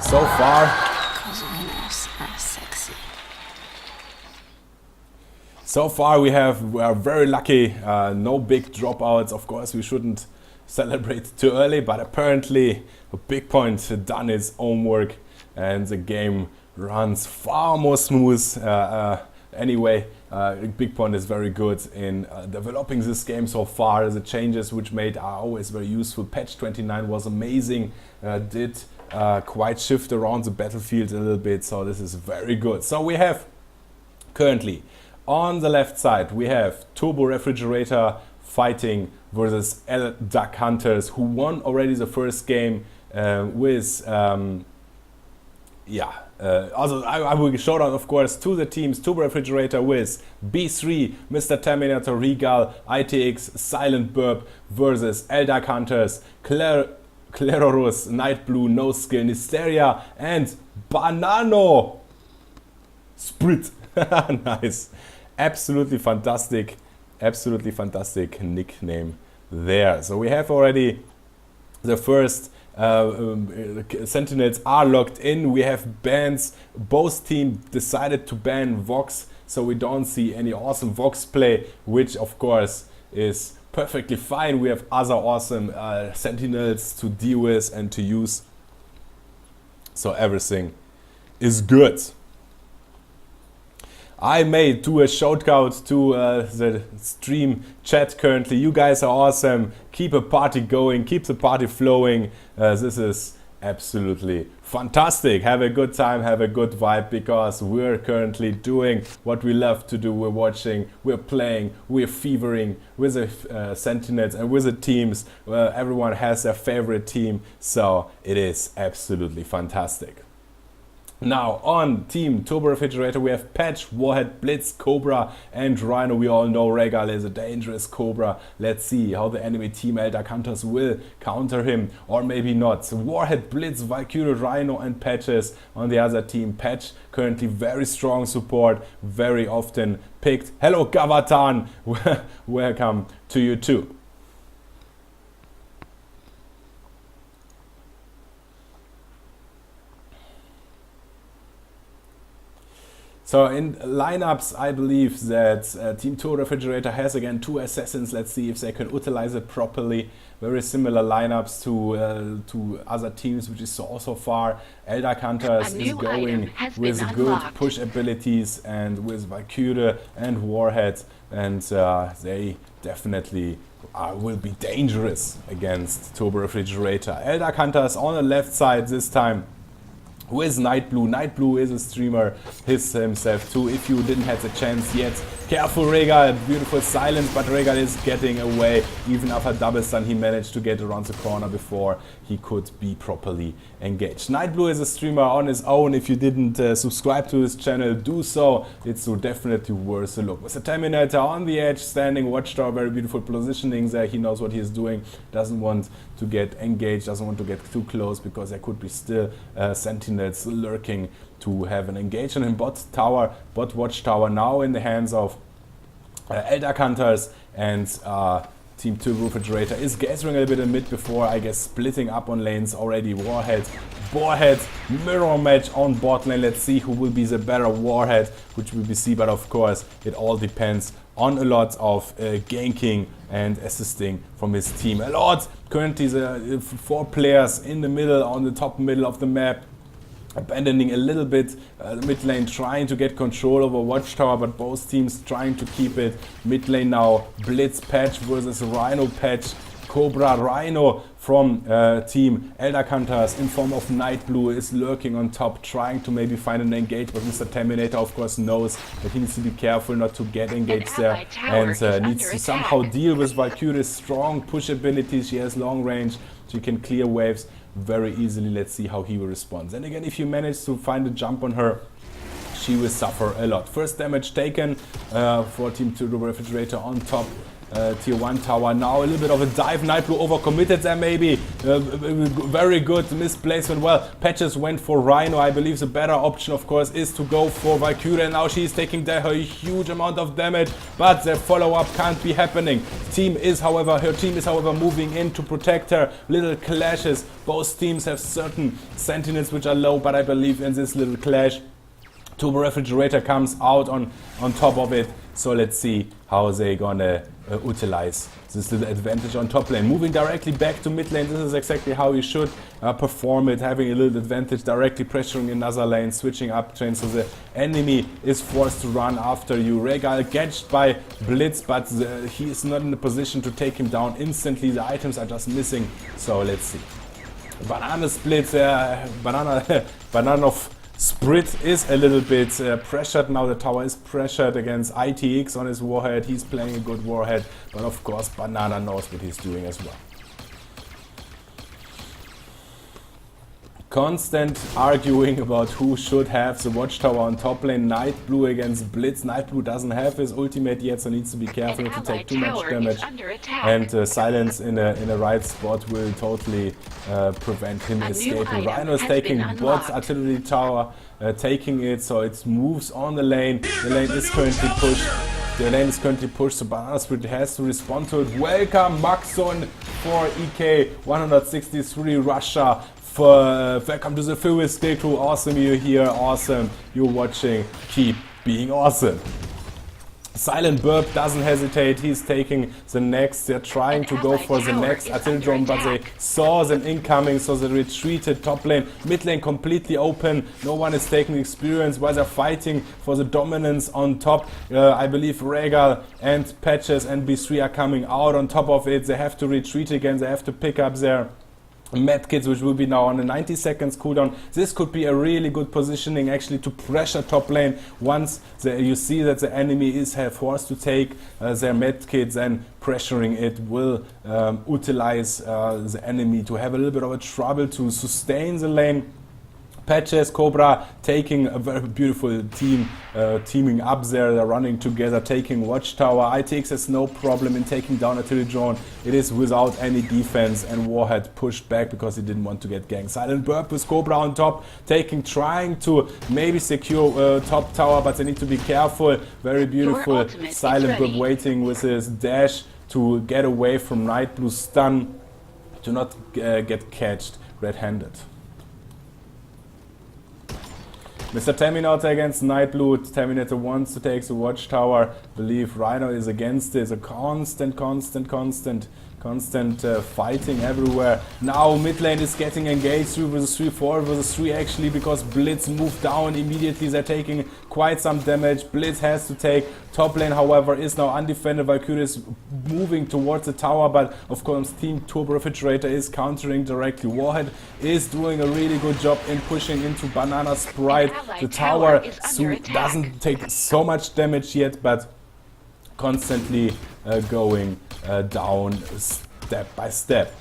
So far, we are very lucky. No big dropouts. Of course, we shouldn't celebrate too early, but apparently a big point done its homework, and the game runs far more smooth. Anyway, Big Point is very good in developing this game so far. The changes which made are always very useful. Patch 29 was amazing. Did quite shift around the battlefield a little bit, so this is very good. So we have currently on the left side we have Turborefrigerator fighting versus Eldakhunters, who won already the first game with also I will shout out of course to the teams. Turborefrigerator with B3, Mr. Terminator, Regal, ITX, Silent Burp versus Eldakhunters, Clarorus, Night Blue, No Skill, Nysteria and Banano Sprit. Nice. Absolutely fantastic nickname there. So we have already the first Sentinels are locked in. We have bans. Both teams decided to ban Vox, so we don't see any awesome Vox play, which of course is perfectly fine. We have other awesome Sentinels to deal with and to use, so everything is good. I may do a shout out to the stream chat currently. You guys are awesome. Keep a party going, keep the party flowing. This is absolutely fantastic. Have a good time, have a good vibe, because we're currently doing what we love to do. We're watching, we're playing, we're fevering with the Sentinels and with the teams. Everyone has their favorite team, so it is absolutely fantastic. Now on Team Turborefrigerator we have Patch, Warhead, Blitz, Cobra and Rhino. We all know Regal is a dangerous Cobra. Let's see how the enemy team Eldakhunters will counter him, or maybe not. Warhead, Blitz, Valkyrie, Rhino and Patches on the other team. Patch currently very strong support, very often picked. Hello Gavatan, welcome to you too. So in lineups, I believe that Team Turborefrigerator has again 2 assassins. Let's see if they can utilize it properly. Very similar lineups to other teams, which is so far. Eldakhunters is going with good push abilities and with Valkyrie and Warhead, and they definitely will be dangerous against Turborefrigerator. Eldakhunters on the left side this time with Night Blue. Night Blue is a streamer himself too. If you didn't have the chance yet, careful Regal, beautiful silence, but Regal is getting away. Even after double stun he managed to get around the corner before he could be properly engaged. Night Blue is a streamer on his own. If you didn't subscribe to his channel, do so. It's so definitely worth a look. With the Terminator on the edge, standing watchtower, very beautiful positioning there. He knows what he is doing, doesn't want to get engaged, doesn't want to get too close, because there could be still Sentinels lurking to have an engagement in bot watchtower now in the hands of Eldakhunters, and Team Turborefrigerator is gathering a little bit in mid before, I guess, splitting up on lanes already. Warhead, mirror match on bot lane. Let's see who will be the better Warhead, which will be see, but of course it all depends on a lot of ganking and assisting from his team. A lot. Currently the 4 players in the middle, on the top middle of the map, abandoning a little bit the mid lane, trying to get control over watchtower, but both teams trying to keep it. Mid lane now, Blitz Patch versus Rhino Patch. Cobra Rhino from Team Eldakhunters in form of Night Blue is lurking on top, trying to maybe find an engage, but Mr. Terminator of course knows that he needs to be careful not to get engaged there, and needs to somehow deal with Valkyrie's strong push abilities. She has long range, she can clear waves very easily. Let's see how he will respond. Then again, if you manage to find a jump on her, she will suffer a lot. First damage taken for Team Turborefrigerator on top. tier 1 tower. Now a little bit of a dive. Nightblue overcommitted there maybe. Very good misplacement. Well, Patches went for Rhino. I believe the better option, of course, is to go for Valkyrie. And now she's taking there a huge amount of damage, but the follow-up can't be happening. Her team is, however, moving in to protect her. Little clashes. Both teams have certain sentinels which are low, but I believe in this little clash, Turborefrigerator comes out on top of it. So let's see how they gonna utilize this little advantage on top lane. Moving directly back to mid lane, this is exactly how you should perform it. Having a little advantage, directly pressuring another lane, switching up trains so the enemy is forced to run after you. Regal gadged by Blitz, but he is not in a position to take him down instantly. The items are just missing. So let's see. Banana split, banana of Sprit is a little bit pressured now. The tower is pressured against ITX on his warhead. He's playing a good warhead, but of course Banana knows what he's doing as well. Constant arguing about who should have the watchtower on top lane. Nightblue against Blitz. Nightblue doesn't have his ultimate yet, so needs to be careful not to take too much damage. And silence in a right spot will totally prevent him escaping. Rhino is taking bot's artillery tower, taking it, so it moves on the lane. The lane is currently pushed. So Banana Split has to respond to it. Welcome Maxon for EK 163 Russia. Welcome to the FillwithSkill crew. Awesome you're here, awesome you're watching, keep being awesome. Silent Burp doesn't hesitate, he's taking the next. They're trying to go for the next artillery drone, but they saw them incoming, so they retreated top lane. Mid lane completely open, no one is taking experience while they're fighting for the dominance on top. I believe Regal and Patches and B3 are coming out on top of it. They have to retreat again, they have to pick up their medkits, which will be now on a 90 seconds cooldown. This could be a really good positioning actually to pressure top lane once you see that the enemy is forced to take their medkits, and pressuring it will utilize the enemy to have a little bit of a trouble to sustain the lane. Patches, Cobra taking a very beautiful teaming up there. They're running together, taking watchtower. ITX has no problem in taking down artillery drone. It is without any defense, and Warhead pushed back because he didn't want to get ganked. Silent Burp with Cobra on top, trying to maybe secure top tower, but they need to be careful. Very beautiful Silent Burp waiting with his dash to get away from Nightblue's stun, to not get catched red-handed. Mr. Terminator against Nightblue. Terminator wants to take the watchtower. Believe Rhino is against it. A constant fighting everywhere. Now mid lane is getting engaged. 3 vs 3, 4 vs 3 actually, because Blitz moved down immediately. They're taking quite some damage. Blitz has to take. Top lane, however, is now undefended. Valkyrie is moving towards the tower, but of course Team Turborefrigerator is countering directly. Warhead is doing a really good job in pushing into Banana Sprite. The tower doesn't take so much damage yet, but constantly going down step by step.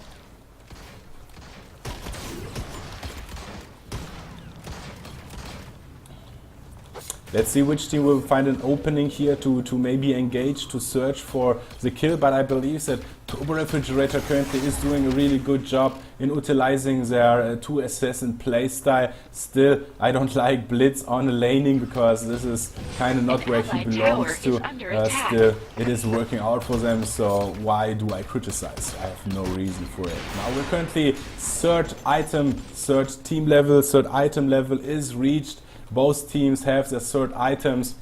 Let's see which team will find an opening here to maybe engage, to search for the kill, but I believe that Turborefrigerator currently is doing a really good job in utilizing their 2 assassin playstyle. Still, I don't like Blitz on the laning because this is kind of not where he belongs to. Still, it is working out for them, so why do I criticize? I have no reason for it. Now we're currently third team level, third item level is reached. Both teams have their third items.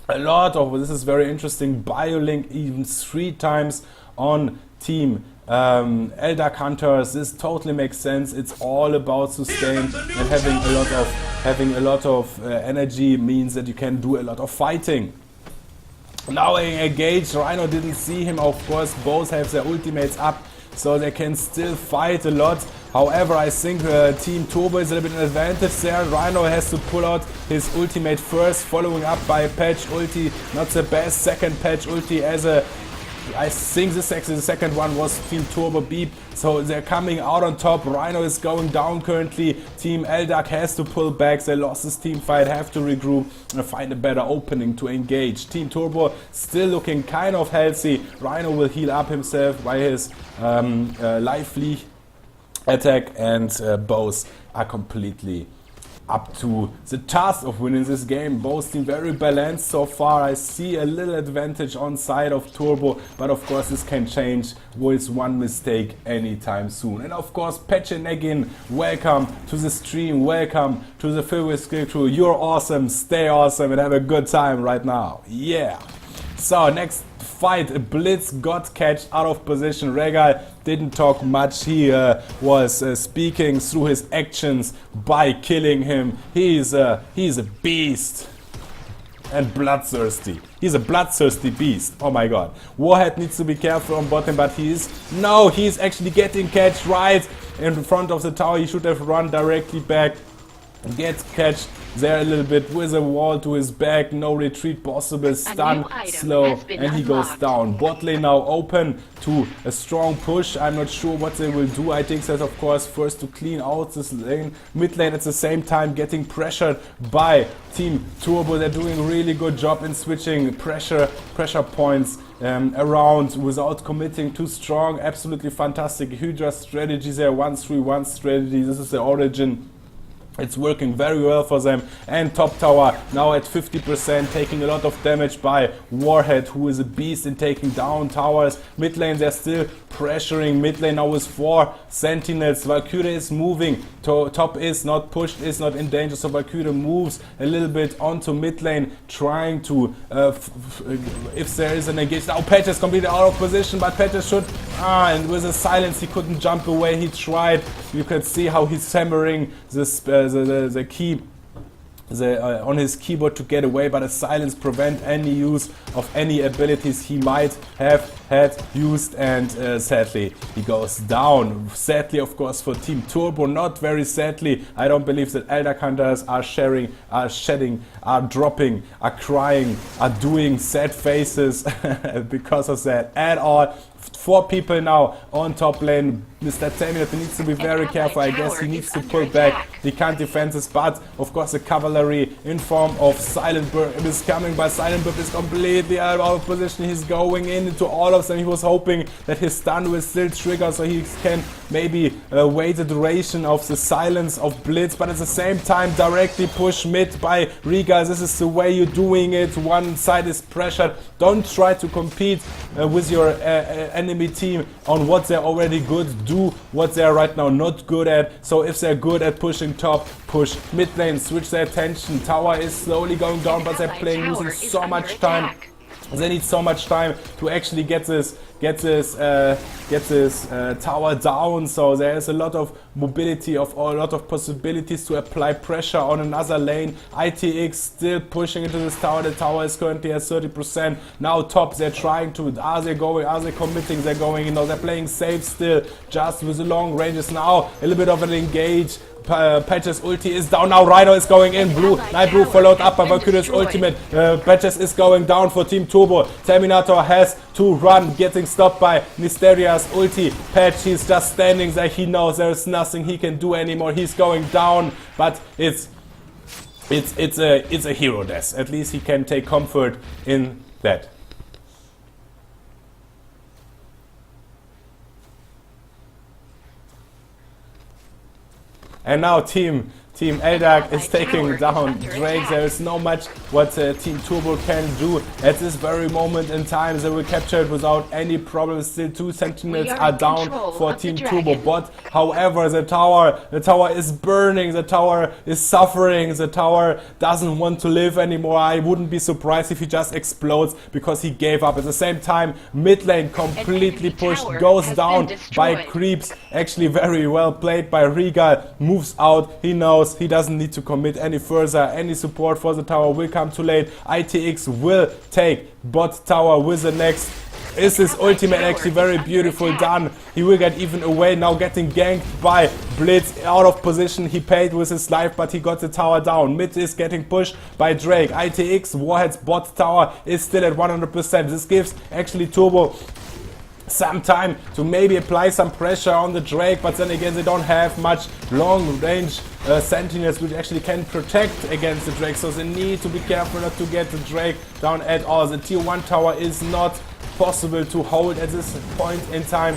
A lot of, this is very interesting, BioLink even 3 times on team Eldakhunters. This totally makes sense. It's all about sustain, and having a lot of energy means that you can do a lot of fighting. Now engaged, Rhino didn't see him, of course. Both have their ultimates up, so they can still fight a lot. However, I think Team Turbo is a little bit an advantage there. Rhino has to pull out his ultimate first, following up by a patch ulti. Not the best second patch ulti as a I think the second one was Team Turbo Beep. So they're coming out on top. Rhino is going down currently. Team Eldak has to pull back. They lost this team fight, have to regroup and find a better opening to engage. Team Turbo still looking kind of healthy. Rhino will heal up himself by his lively attack, and both are completely up to the task of winning this game. Both team very balanced so far. I see a little advantage on side of Turbo, but of course this can change with one mistake anytime soon. And of course, Pechenegin, welcome to the stream, welcome to the FillwithSkill crew. You're awesome, stay awesome, and have a good time right now. Yeah. So next fight, Blitz got catched out of position. Regal didn't talk much. He was speaking through his actions by killing him. He's a beast and bloodthirsty. He's a bloodthirsty beast. Oh my god. Warhead needs to be careful on bottom, but he's actually getting catched right in front of the tower. He should have run directly back. Gets catched there a little bit with a wall to his back, no retreat possible, stun, slow, and he goes down. Bot lane now open to a strong push. I'm not sure what they will do. I think that of course first to clean out this lane. Mid lane at the same time getting pressured by Team Turbo. They're doing a really good job in switching pressure points around without committing too strong. Absolutely fantastic Hydra strategy there, 1-3-1 strategy. This is the origin. It's working very well for them. And top tower now at 50%, taking a lot of damage by Warhead, who is a beast in taking down towers. Mid lane they're still pressuring. Mid lane now with 4 sentinels. Valkyrie is moving. Top is not pushed, is not in danger. So Valkyrie moves a little bit onto mid lane, trying to if there is an engage. Now Patch is completely out of position, but Patch should and with a silence he couldn't jump away. He tried. You can see how he's hammering this the key on his keyboard to get away, but a silence prevent any use of any abilities he might have had used, and sadly he goes down. Sadly of course for Team Turbo, not very sadly. I don't believe that Eldakhunters are shedding, are dropping, are crying, are doing sad faces because of that at all. 4 people now on top lane. Mr. Terminator needs to be very careful. I guess he needs to pull back. He can't defend this, but of course the cavalry in form of Silent Burp is coming, but Silent Burp is completely out of position. He's going into all of them. He was hoping that his stun will still trigger so he can maybe wait the duration of the silence of Blitz, but at the same time directly push mid by Regal. This is the way you're doing it. One side is pressured. Don't try to compete with your enemy team on what they're already good. Do what they're right now not good at. So if they're good at pushing top, push mid lane, switch their attention. Tower is slowly going down, but they're playing using so much time. They need so much time to actually get this tower down. So there is a lot of mobility, a lot of possibilities to apply pressure on another lane. ITX still pushing into this tower. The tower is currently at 30%. Now top, they're trying to, are they going, are they committing? They're going, you know, they're playing safe still, just with the long ranges. Now a little bit of an engage. Patches ulti is down now. Rhino is going in. Night Blue followed up by Valkyrie's ultimate. Patches is going down for Team Turbo. Terminator has to run, getting stopped by Mysteria's ulti. Patch, he's just standing there. He knows there's nothing he can do anymore. He's going down, but it's a hero death. At least he can take comfort in that. And now Team Eldak is taking down Drake. There is no much what Team Turbo can do at this very moment in time. They will capture it without any problem. Still 2 sentinels are down for Team Turbo bot. However, the tower is burning. The tower is suffering. The tower doesn't want to live anymore. I wouldn't be surprised if he just explodes because he gave up. At the same time, mid lane completely pushed, goes down by creeps. Actually very well played by Regal. Moves out. He knows he doesn't need to commit any further. Any support for the tower will come too late. ITX will take bot tower with the next Is his ultimate actually very beautiful done? He will get even away now, getting ganked by Blitz out of position. He paid with his life, but he got the tower down. Mid is getting pushed by Drake. ITX Warhead's bot tower is still at 100%. This gives actually Turbo some time to maybe apply some pressure on the Drake, but then again they don't have much long range sentinels which actually can protect against the Drake, so they need to be careful not to get the Drake down at all. The tier 1 tower is not possible to hold at this point in time.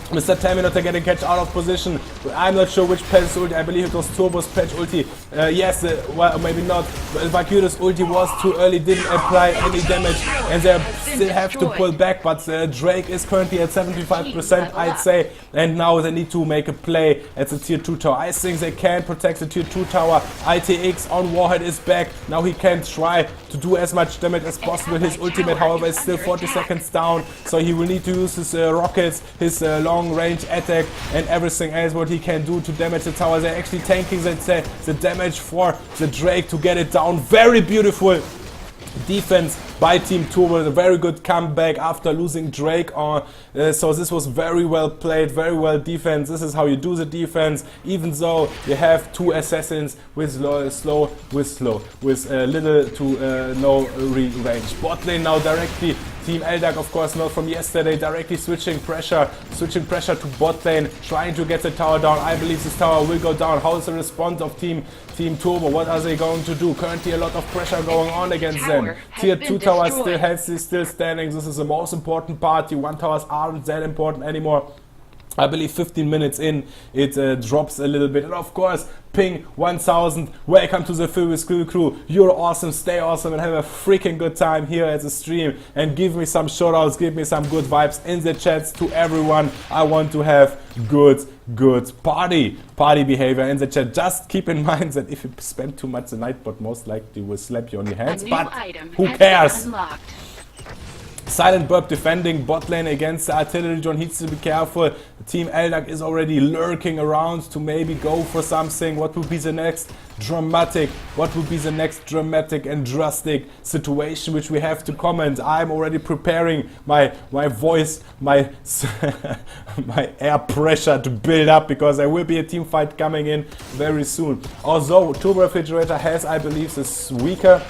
Mr. Terminator getting catch out of position. I'm not sure which patch ulti. I believe it was Turbo's patch ulti. Yes, well, maybe not. Valkyrie's ulti was too early, didn't apply any damage, and they still have to pull back. But Drake is currently at 75%, I'd say, and now they need to make a play at the tier 2 tower. I think they can protect the tier 2 tower. ITX on Warhead is back. Now he can try to do as much damage as possible. His ultimate, however, is still 40 seconds down, so he will need to use his rockets, his long range attack and everything else what he can do to damage the tower. They're actually tanking the damage for the Drake to get it down. Very beautiful defense by Team Turbo, a very good comeback after losing Drake. So this was very well played, very well defense. This is how you do the defense, even though you have two assassins with little to no range. Bot lane now directly. Team Eldak, of course, not from yesterday, directly switching pressure to bot lane, trying to get the tower down. I believe this tower will go down. How is the response of Team Turbo? What are they going to do? Currently a lot of pressure going on against them. Tier 2 tower still healthy, still standing. This is the most important part. Tier 1 towers aren't that important anymore. I believe 15 minutes in, it drops a little bit. And of course, ping 1000. Welcome to the FillwithSkill crew. You're awesome, stay awesome, and have a freaking good time here at the stream. And give me some shoutouts, give me some good vibes in the chats to everyone. I want to have good party behavior in the chat. Just keep in mind that if you spend too much the Nightbot, most likely will slap you on your hands. But who cares? Silent Burp defending bot lane against the artillery drone. Needs to be careful. Team Eldak is already lurking around to maybe go for something. What would be the next dramatic? What would be the next dramatic and drastic situation which we have to comment? I'm already preparing my voice, my air pressure to build up, because there will be a team fight coming in very soon. Although Turborefrigerator has, I believe, this weaker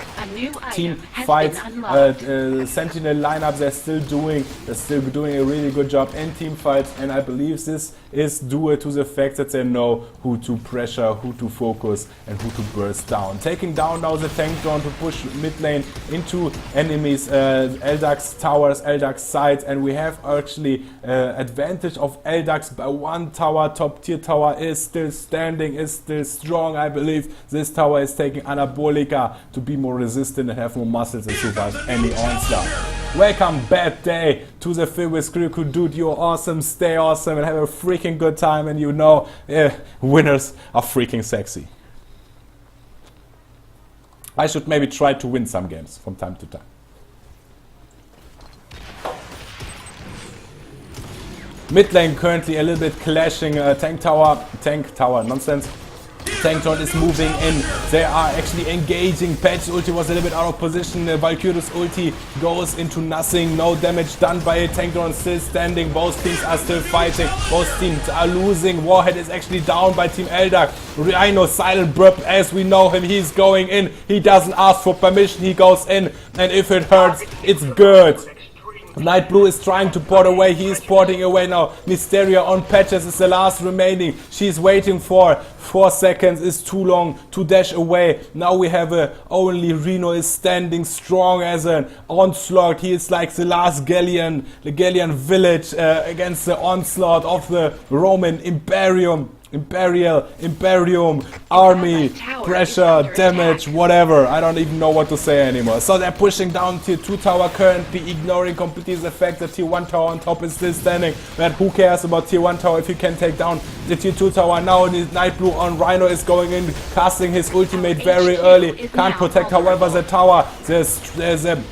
team fight Sentinel lineup. They're still doing a really good job in team fights, and I believe this is due to the fact that they know who to pressure, who to focus, and who to burst down. Taking down now the tank drone to push mid lane into enemies, Eldak's towers, Eldak's sides, and we have actually advantage of Eldak's by one tower. Top tier tower is still standing, is still strong. I believe this tower is taking Anabolica to be more resistant and have more muscles and survive any onslaught. Welcome, bad day, to the FillwithSkill crew. Dude, you're awesome, stay awesome, and have a freaking good time. And you know, winners are freaking sexy. I should maybe try to win some games from time to time. Mid lane currently a little bit clashing. Tank tower, nonsense. Tank drone is moving in. They are actually engaging. Patch ulti was a little bit out of position. Valkyrie's ulti goes into nothing. No damage done by it. Tank drone still standing. Both teams are still fighting. Both teams are losing. Warhead is actually down by Team Eldak. Rhino silent burp as we know him. He's going in. He doesn't ask for permission. He goes in. And if it hurts, it's good. Light Blue is trying to port away. He is porting away now. Mysteria on Patches is the last remaining. She's waiting for 4 seconds. Is too long to dash away. Now we have only Reno is standing strong as an onslaught. He is like the last Gallian village against the onslaught of the Roman Imperium army, pressure, damage, whatever. I don't even know what to say anymore. So they're pushing down tier 2 tower, currently ignoring completely the fact that tier 1 tower on top is still standing. But who cares about tier 1 tower if you can take down the tier 2 tower? Now the Night Blue on Rhino is going in, casting his ultimate very early. Can't protect, however, the tower. There's a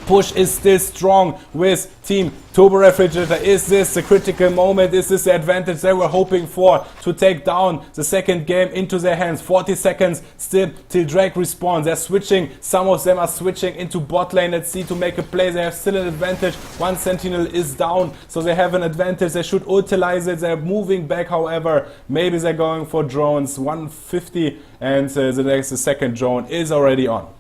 Push is still strong with Team Turborefrigerator. Is this the critical moment? Is this the advantage they were hoping for to take down the second game into their hands? 40 seconds still till Drake respawns. They're switching. Some of them are switching into bot lane. Let's see to make a play. They have still an advantage. One sentinel is down, so they have an advantage. They should utilize it. They're moving back, however. Maybe they're going for drones. 150 and the second drone is already on.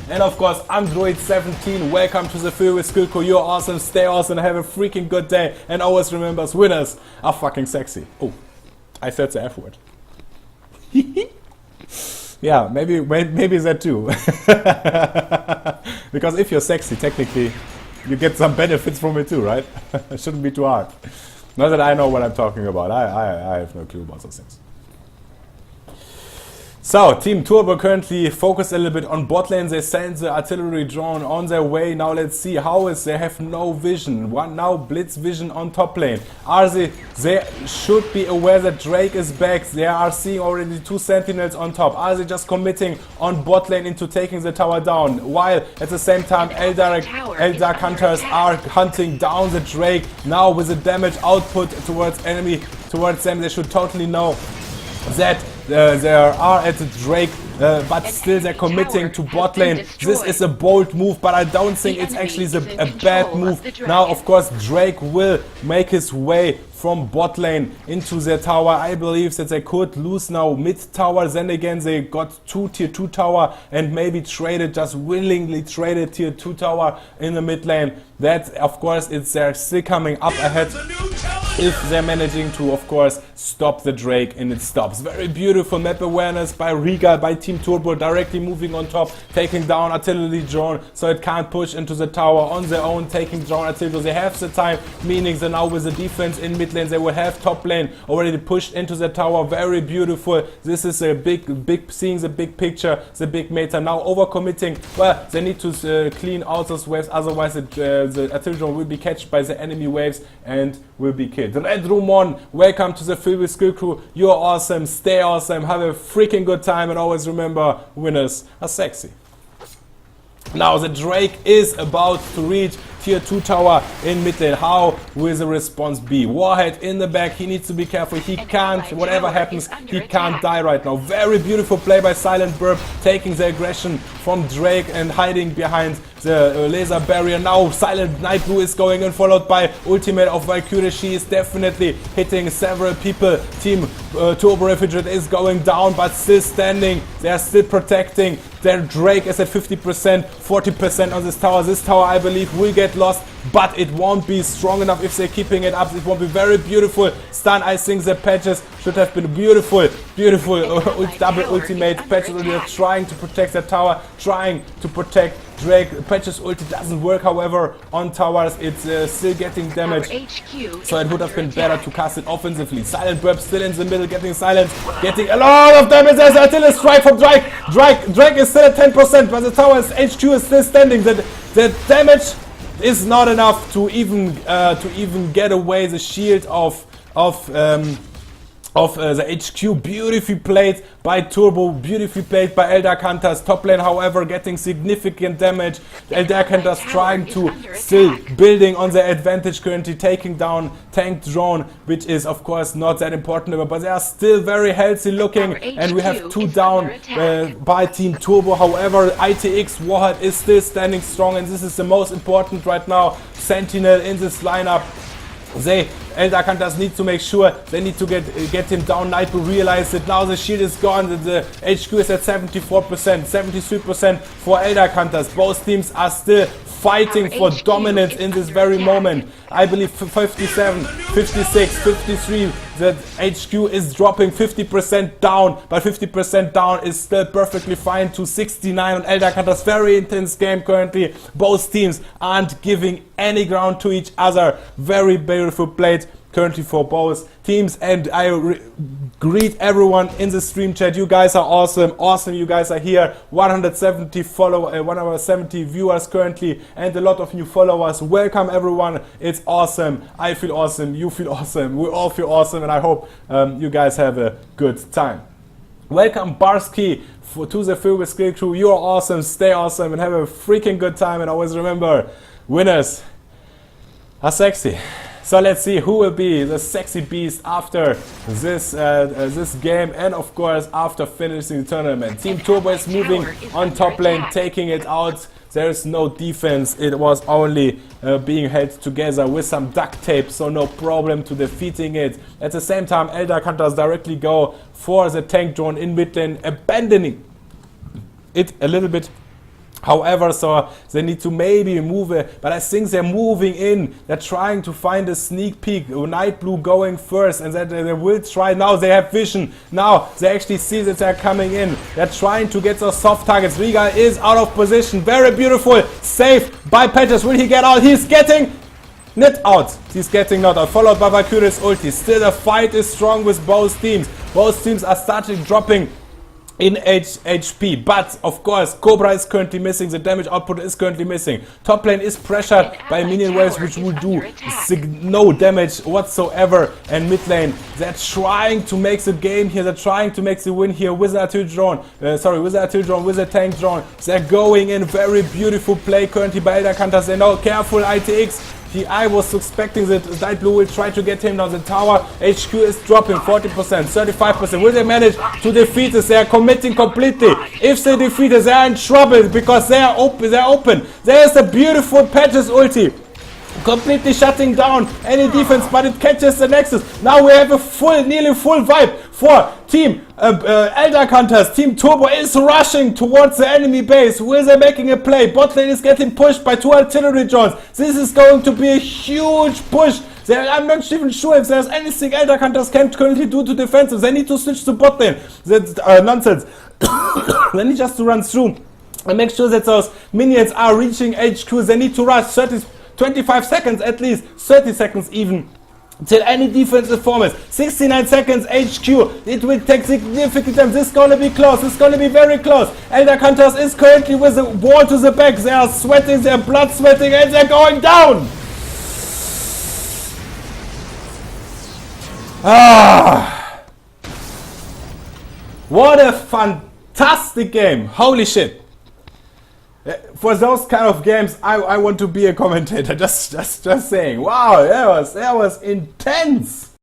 And of course, I'm Druid17. Welcome to the FillwithSkill crew. You're awesome, stay awesome, have a freaking good day. And always remember, winners are fucking sexy. Oh, I said the F word. Yeah, maybe that too. Because if you're sexy, technically, you get some benefits from it too, right? It shouldn't be too hard. Not that I know what I'm talking about. I have no clue about those things. So, Team Turbo currently focused a little bit on bot lane. They sent the artillery drone on their way. Now let's see how is they have no vision. Now blitz vision on top lane. Are they should be aware that Drake is back. They are seeing already 2 sentinels on top. Are they just committing on bot lane into taking the tower down? While at the same time Eldakhunters are hunting down the Drake. Now with the damage output towards them, they should totally know that they are at the Drake, but still they're committing to bot lane. This is a bold move, but I don't think it's actually a bad move. Now, of course, Drake will make his way from bot lane into their tower. I believe that they could lose now mid tower. Then again, they got 2 tier 2 tower and maybe just willingly traded tier 2 tower in the mid lane. That, of course, they're still coming up ahead if they're managing to, of course, stop the Drake, and it stops. Very beautiful map awareness by Riga, by Team Turbo, directly moving on top, taking down artillery drone so it can't push into the tower on their own, taking down artillery. They have the time, meaning that now with the defense in mid lane, they will have top lane already pushed into the tower. Very beautiful. This is a big seeing the big picture, the big meta. Now overcommitting. Well, they need to clean out those waves, otherwise the artillery drone will be catched by the enemy waves and will be killed. Red Room 1, welcome to the FillwithSkill crew. You're awesome, stay awesome, have a freaking good time, and always remember, winners are sexy. Now the Drake is about to reach tier 2 tower in mid lane. How will the response be? Warhead in the back, he needs to be careful. He can't, whatever happens, he can't die right now. Very beautiful play by Silent Burp, taking the aggression from Drake and hiding behind the laser barrier. Now Silent Night Blue is going in, followed by ultimate of Valkyrie. She is definitely hitting several people. Team Turborefrigerator is going down, but still standing. They are still protecting. Their Drake is at 50%, 40% on this tower. This tower, I believe, will get lost, but it won't be strong enough if they're keeping it up. It won't be very beautiful. Stun, I think the patches should have been beautiful. Beautiful double ultimate. Patches are trying to protect the tower, trying to protect Drake. Patches ulti doesn't work, however, on towers. It's still getting damage, so it would have been better to cast it offensively. Silent Burp still in the middle, getting silence, getting a lot of damage. There's until a strike from Drake. Drake is still at 10%, but the tower's HQ is still standing. The damage is not enough to even get away the shield of the HQ. Beautifully played by Turbo, beautifully played by Eldakhunters. Top lane, however, getting significant damage. Eldakhunters trying to still building on their advantage, currently taking down tank drone, which is of course not that important, but they are still very healthy looking, and we have 2 down by Team Turbo. However, ITX Warhead is still standing strong, and this is the most important right now. Sentinel in this lineup. Eldakhunters need to make sure they need to get him down. Night will realize that now the shield is gone. The HQ is at 74%, 73% for Eldakhunters. Both teams are still fighting for dominance in this very moment. I believe 57, 56, 53, that HQ is dropping 50% down, but 50% down is still perfectly fine to 69 on Eldakhunters. Very intense game currently. Both teams aren't giving any ground to each other. Very beautiful play currently for both teams, and I greet everyone in the stream chat. You guys are awesome, you guys are here. 170 viewers currently, and a lot of new followers. Welcome everyone, it's awesome. I feel awesome, you feel awesome, we all feel awesome, and I hope you guys have a good time. Welcome Barsky to the FillwithSkill crew. You're awesome, stay awesome, and have a freaking good time. And always remember, winners are sexy. So let's see who will be the sexy beast after this game, and of course after finishing the tournament. Team Turbo is moving on top lane, taking it out. There is no defense, it was only being held together with some duct tape, so no problem to defeating it. At the same time, Eldakhunters directly go for the tank drone in mid lane, abandoning it a little bit. However, so they need to maybe move it, but I think they're moving in. They're trying to find a sneak peek. Night Blue going first, and then they will try. Now they have vision. Now they actually see that they're coming in. They're trying to get those soft targets. Riga is out of position. Very beautiful. Saved by Peters. Will he get out? He's getting not out. He's getting not out. Followed by Valkyrie's ulti. Still the fight is strong with both teams. Both teams are starting dropping in HP, but of course Cobra is currently missing, the damage output is currently missing. Top lane is pressured by minion waves which will do no damage whatsoever, and mid lane they're trying to make the game here, they're trying to make the win here with the artillery drone, with the artillery drone, with the tank drone. They're going in, very beautiful play currently by Eldakhunters. They know, careful ITX. I was suspecting that Night Blue will try to get him down the tower. HQ is dropping 40%, 35%. Will they manage to defeat this? They are committing completely. If they defeat us, they are in trouble because they are open. There is a beautiful Patches ulti, completely shutting down any defense, but it catches the Nexus. Now we have a nearly full vibe for Team Eldakhunters. Team Turbo is rushing towards the enemy base. Will they making a play? Bot lane is getting pushed by 2 artillery drones. This is going to be a huge push. I'm not even sure if there's anything Eldakhunters can currently do to defensive. They need to switch to bot lane. That's nonsense. They need just to run through and make sure that those minions are reaching HQ. They need to rush 25 seconds at least, 30 seconds even, till any defensive performance. 69 seconds HQ. It will take significant time. This is going to be close. This is going to be very close. Eldakhunters is currently with the wall to the back. They are sweating, they are blood sweating, and they're going down. What a fantastic game. Holy shit. For those kind of games, I want to be a commentator. Just saying. Wow, that was intense.